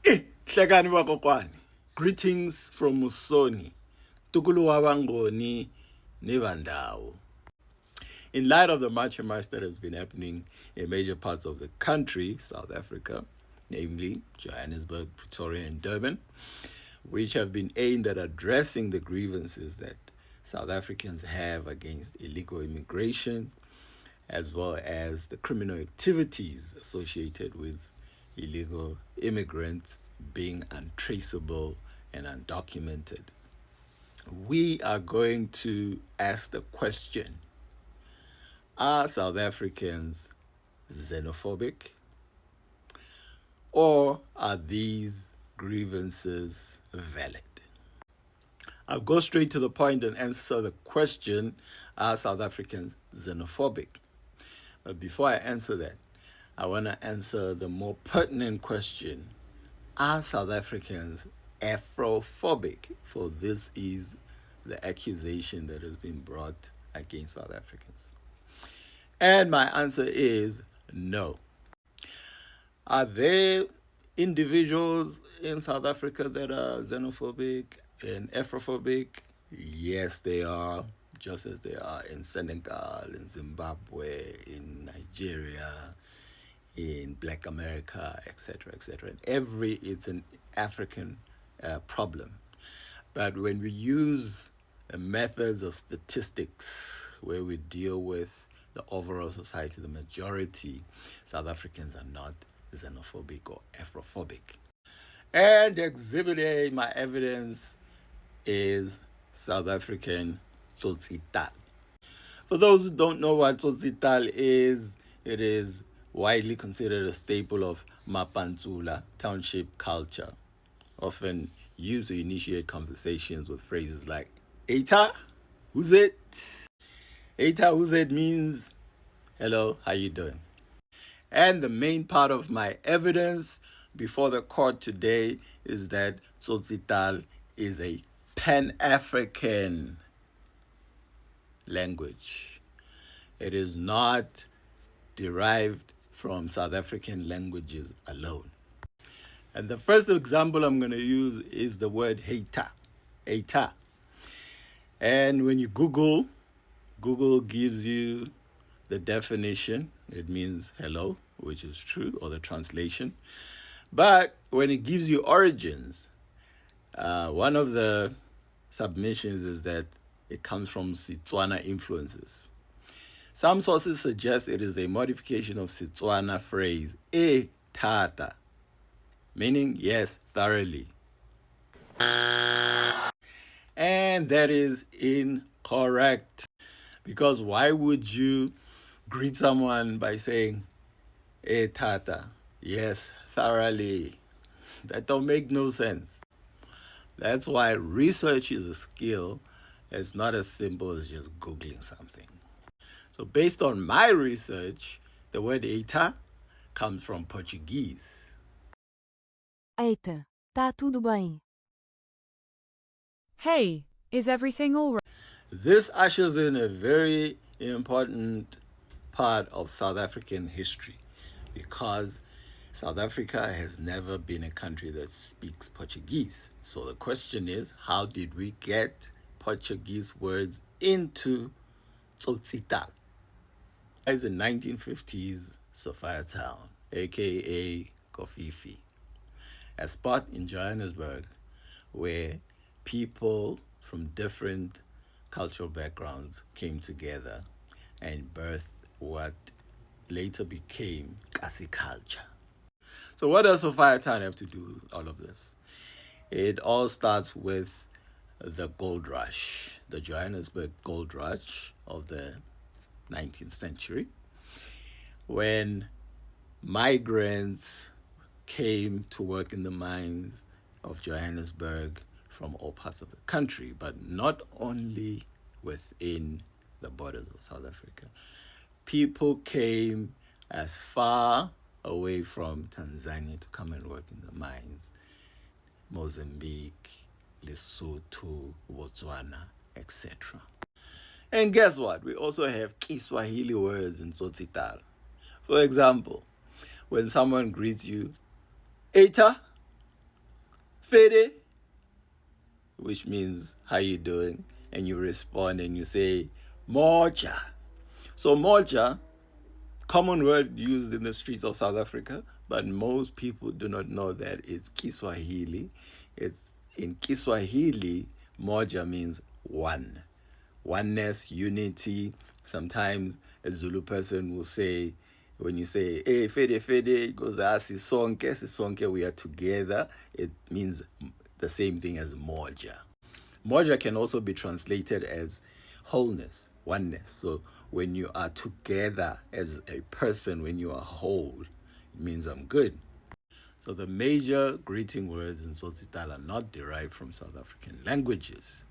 Hlekani bakokwani. Greetings from Musoni. Tukulu wabangoni nevandao. In light of the march and march that has been happening in major parts of the country, South Africa, namely Johannesburg, Pretoria, and Durban, which have been aimed at addressing the grievances that South Africans have against illegal immigration, as well as the criminal activities associated with illegal immigrants being untraceable and undocumented. We are going to ask the question, are South Africans xenophobic? Or are these grievances valid? I'll go straight to the point and answer the question, are South Africans xenophobic? But before I answer that, I want to answer the more pertinent question, are South Africans Afrophobic? For this is the accusation that has been brought against South Africans. And my answer is no. Are there individuals in South Africa that are xenophobic and Afrophobic? Yes, they are, just as they are in Senegal, in Zimbabwe, in Nigeria, in Black America, etc., etc. It's an African problem. But when we use methods of statistics where we deal with the overall society, the majority, South Africans are not xenophobic or Afrophobic. And Exhibit A, my evidence, is South African Tsotsitaal. For those who don't know what Tsotsitaal is, it is widely considered a staple of Mapantsula township culture, often used to initiate conversations with phrases like, Eita, who's it? Eita, who's it means, hello, how you doing? And the main part of my evidence before the court today is that Tsotsitaal is a Pan-African language. It is not derived from South African languages alone. And the first example I'm going to use is the word Eita. And when you Google gives you the definition. It means hello, which is true, or the translation. But when it gives you origins, one of the submissions is that it comes from Setswana influences. Some sources suggest it is a modification of Setswana phrase, e thata, meaning yes, thoroughly. And that is incorrect. Because why would you greet someone by saying, e thata, yes, thoroughly? That don't make no sense. That's why research is a skill. It's not as simple as just Googling something. So based on my research, the word eita comes from Portuguese. Eita, tá tudo bem? Hey, is everything all right? This ushers in a very important part of South African history, because South Africa has never been a country that speaks Portuguese. So the question is, how did we get Portuguese words into Tsotsitaal? As in 1950s Sophiatown, aka Kofifi, a spot in Johannesburg where people from different cultural backgrounds came together and birthed what later became Kasi culture. So what does Sophiatown have to do with all of this? It all starts with the gold rush, the Johannesburg gold rush of the 19th century, when migrants came to work in the mines of Johannesburg from all parts of the country, but not only within the borders of South Africa. People came as far away from Tanzania to come and work in the mines, Mozambique, Lesotho, Botswana, etc. And guess what? We also have Kiswahili words in Tsotsitaal. For example, when someone greets you, Eita, Fede, which means how you doing, and you respond and you say moja. So moja, common word used in the streets of South Africa, but most people do not know that it's Kiswahili. It's in Kiswahili, moja means one. Oneness, unity. Sometimes a Zulu person will say, when you say, hey, Fede, Fede, it goes, sisonke, we are together. It means the same thing as moja. Moja can also be translated as wholeness, oneness. So when you are together as a person, when you are whole, it means I'm good. So the major greeting words in Tsotsitaal are not derived from South African languages.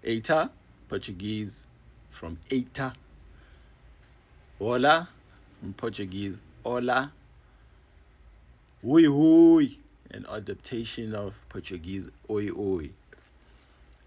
Eta, Portuguese from eta. Hola, from Portuguese, hola. Hui hui, an adaptation of Portuguese oi oi.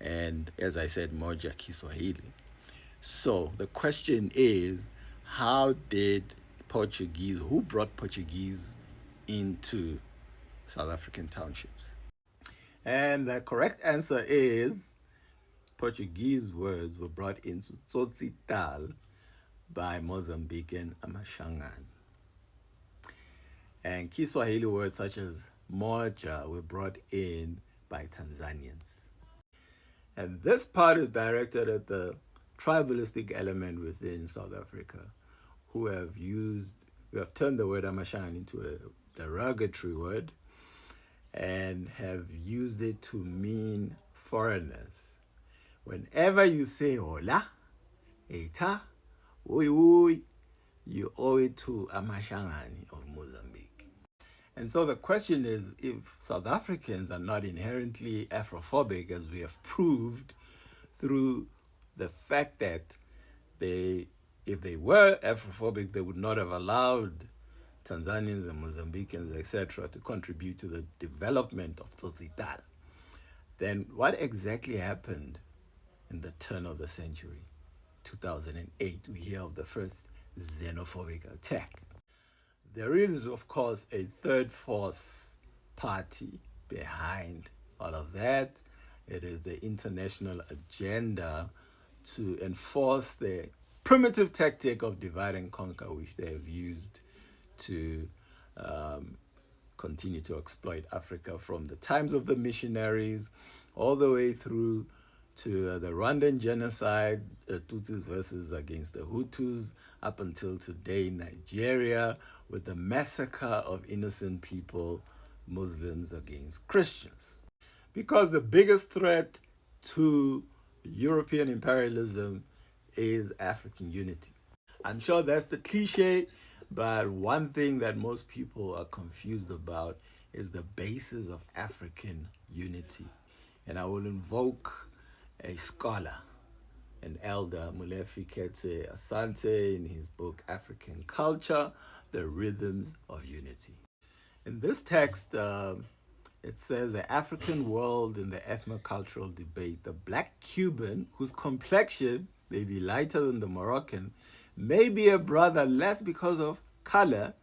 And as I said, moja Kiswahili. So the question is, how did who brought Portuguese into South African townships? And the correct answer is Portuguese words were brought into Tsotsitaal by Mozambican Amashangan. And Kiswahili words such as moja were brought in by Tanzanians. And this part is directed at the tribalistic element within South Africa who have turned the word Amashangan into a derogatory word and have used it to mean foreigners. Whenever you say hola, eta, oi oi, you owe it to Amashangani of Mozambique. And so the question is, if South Africans are not inherently Afrophobic, as we have proved through the fact that if they were Afrophobic, they would not have allowed Tanzanians and Mozambicans, etc., to contribute to the development of Tsotsitaal. Then what exactly happened in the turn of the century? 2008, we hear of the first xenophobic attack. There is, of course, a third force party behind all of that. It is the international agenda to enforce the primitive tactic of divide and conquer, which they have used to continue to exploit Africa from the times of the missionaries all the way through to the Rwandan genocide, Tutsis versus against the Hutus, up until today in Nigeria, with the massacre of innocent people, Muslims against Christians. Because the biggest threat to European imperialism is African unity. I'm sure that's the cliche, but one thing that most people are confused about is the basis of African unity. And I will invoke a scholar, an elder, Molefi Kete Asante, in his book African Culture, The Rhythms of Unity. In this text, it says the African world in the ethnocultural debate, the black Cuban, whose complexion may be lighter than the Moroccan, may be a brother less because of color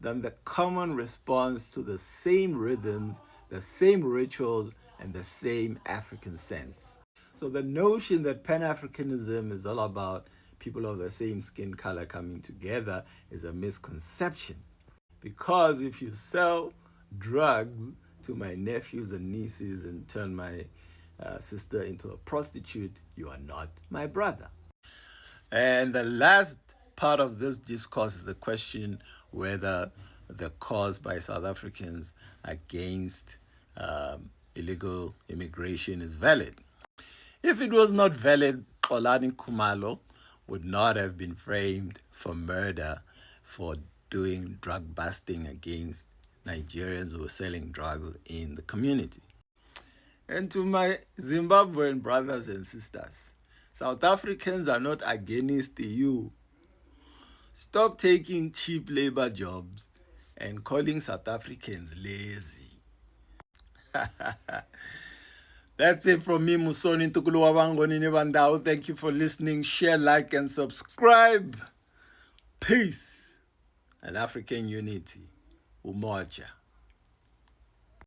than the common response to the same rhythms, the same rituals, and the same African sense. So the notion that Pan-Africanism is all about people of the same skin color coming together is a misconception. Because if you sell drugs to my nephews and nieces and turn my sister into a prostitute, you are not my brother. And the last part of this discourse is the question whether the cause by South Africans against illegal immigration is valid. If it was not valid, Xolani Khumalo would not have been framed for murder for doing drug busting against Nigerians who were selling drugs in the community. And to my Zimbabwean brothers and sisters, South Africans are not against you. Stop taking cheap labor jobs and calling South Africans lazy. That's it from me, Musoni Ntukulu Wabangoni Nibandao. Thank you for listening. Share, like, and subscribe. Peace and African unity. Umoja.